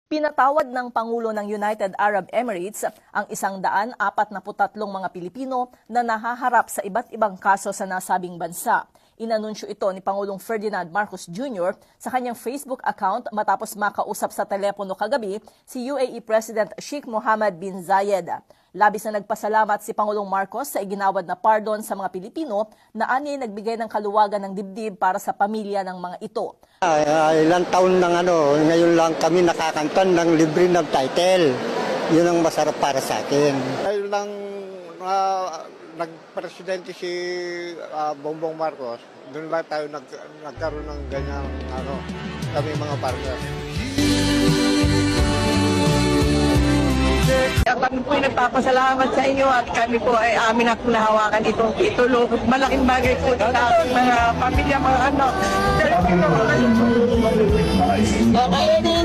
Pinatawad ng Pangulo ng United Arab Emirates ang 143 mga Pilipino na nahaharap sa iba't ibang kaso sa nasabing bansa. Inanunsyo ito ni Pangulong Ferdinand Marcos Jr. sa kanyang Facebook account matapos makausap sa telepono kagabi si UAE President Sheikh Mohammed bin Zayed. Labis na nagpasalamat si Pangulong Marcos sa iginawad na pardon sa mga Pilipino na anya'y nagbigay ng kaluwagan ng dibdib para sa pamilya ng mga ito. Ilang taon ngayon lang kami nakakantan ng libre ng title. Yun ang masarap para sa akin. Dahil lang nagpresidente si Bongbong Marcos, doon lang tayo nagkaroon ng ganyang kami mga partners. Kami po ay nagpapasalamat sa inyo at kami po ay amin akong nahawakan itong titulo. Malaking bagay po sa aking mga pamilya, mga anak. Okay,